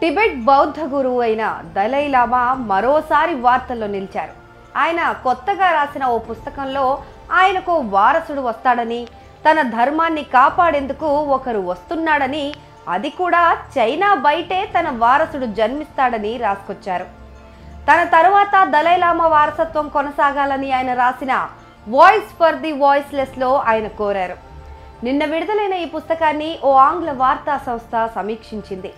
Tibet బౌద్ధ గురువు అయిన దలై లామా మరోసారి వార్తల్లో నిలిచారు. ఆయన కొత్తగా రాసిన ఓ పుస్తకంలో ఆయనకు వారసుడు వస్తాడని, తన ధర్మాన్ని కాపాడేందుకు ఒకరు వస్తున్నాడని, అది కూడా చైనా బయటే తన వారసుడు జన్మిస్తాడని రాసుకొచ్చారు. తన తరువాత దలై లామా వారసత్వం కొనసాగాలని ఆయన రాసిన వాయిస్ ఫర్ ది వాయిస్లెస్ లో ఆయన కోరారు. నిన్న విడుదలైన ఈ పుస్తకాన్ని ఓ ఆంగ్ల వార్తా సంస్థ సమీక్షించింది.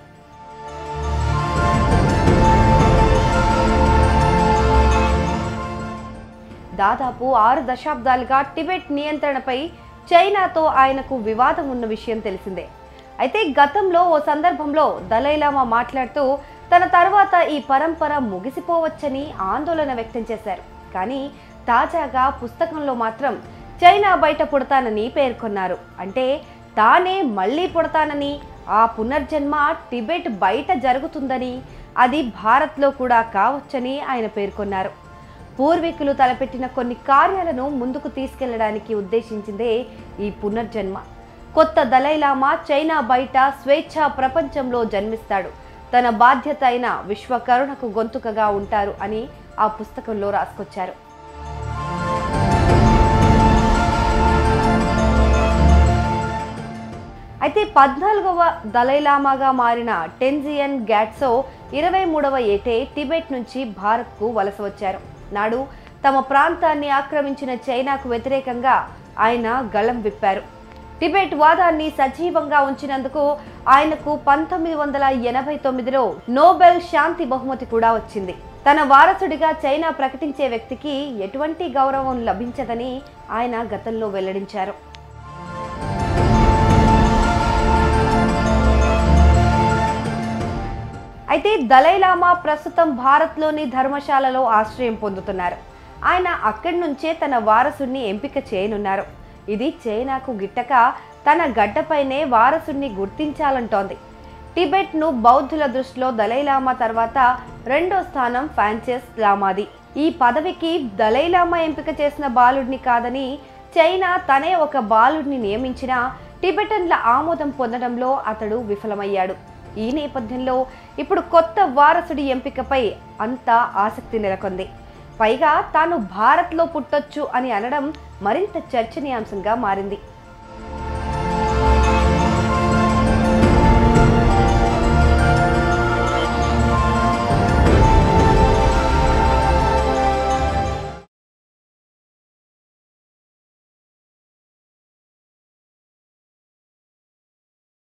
దాదాపు 6 దశాబ్దాలుగా టిబెట్ నియంత్రణపై చైనాతో ఆయనకు వివాదం ఉన్న విషయం తెలిసిందే. అయితే గతంలో ఓ సందర్భంలో దలై లామా మాట్లాడుతూ తన తర్వాత ఈ పరంపర ముగిసిపోవచ్చని ఆందోళన వ్యక్తం చేశారు. కానీ తాజాగా పుస్తకంలో మాత్రం చైనా బయట పుడతానని పేర్కొన్నారు. అంటే తానే మళ్ళీ పుడతానని, ఆ పునర్జన్మ టిబెట్ బయట జరుగుతుందని, అది భారత్లో కూడా కావచ్చని ఆయన పేర్కొన్నారు. పూర్వీకులు తలపెట్టిన కొన్ని కార్యాలను ముందుకు తీసుకెళ్లడానికి ఉద్దేశించిందే ఈ పునర్జన్మ. కొత్త దలై లామా చైనా బయట స్వేచ్ఛా ప్రపంచంలో జన్మిస్తాడు, తన బాధ్యత అయిన విశ్వకరుణకు గొంతుకగా ఉంటారు అని ఆ పుస్తకంలో రాసుకొచ్చారు. అయితే 14వ దలై లామాగా మారిన టెంజియన్ గ్యాట్సో 23వ ఏటే టిబెట్ నుంచి భారత్కు వలస వచ్చారు. నాడు తమ ప్రాంతాన్ని ఆక్రమించిన చైనాకు వ్యతిరేకంగా ఆయన గళం విప్పారు. టిబెట్ వాదాన్ని సజీవంగా ఉంచినందుకు ఆయనకు 1989లో నోబెల్ శాంతి బహుమతి కూడా వచ్చింది. తన వారసుడిగా చైనా ప్రకటించే వ్యక్తికి ఎటువంటి గౌరవం లభించదని ఆయన గతంలో వెల్లడించారు. అయితే దలై లామా ప్రస్తుతం భారత్లోని ధర్మశాలలో ఆశ్రయం పొందుతున్నారు. ఆయన అక్కడి నుంచే తన వారసుడిని ఎంపిక చేయనున్నారు. ఇది చైనాకు గిట్టక తన గడ్డపైనే వారసుడిని గుర్తించాలంటోంది. టిబెట్ను బౌద్ధుల దృష్టిలో దలై లామా తర్వాత 2వ స్థానం ఫ్రాన్సిస్ లామాది. ఈ పదవికి దలై లామా ఎంపిక చేసిన బాలుడిని కాదని, చైనా తనే ఒక బాలుడిని నియమించినా టిబెటన్ల ఆమోదం పొందడంలో అతడు విఫలమయ్యాడు. ఈ నేపథ్యంలో ఇప్పుడు కొత్త వారసుడి ఎంపికపై అంతా ఆసక్తి నెలకొంది. పైగా తాను భారత్లో పుట్టొచ్చు అని అనడం మరింత చర్చనీయాంశంగా మారింది.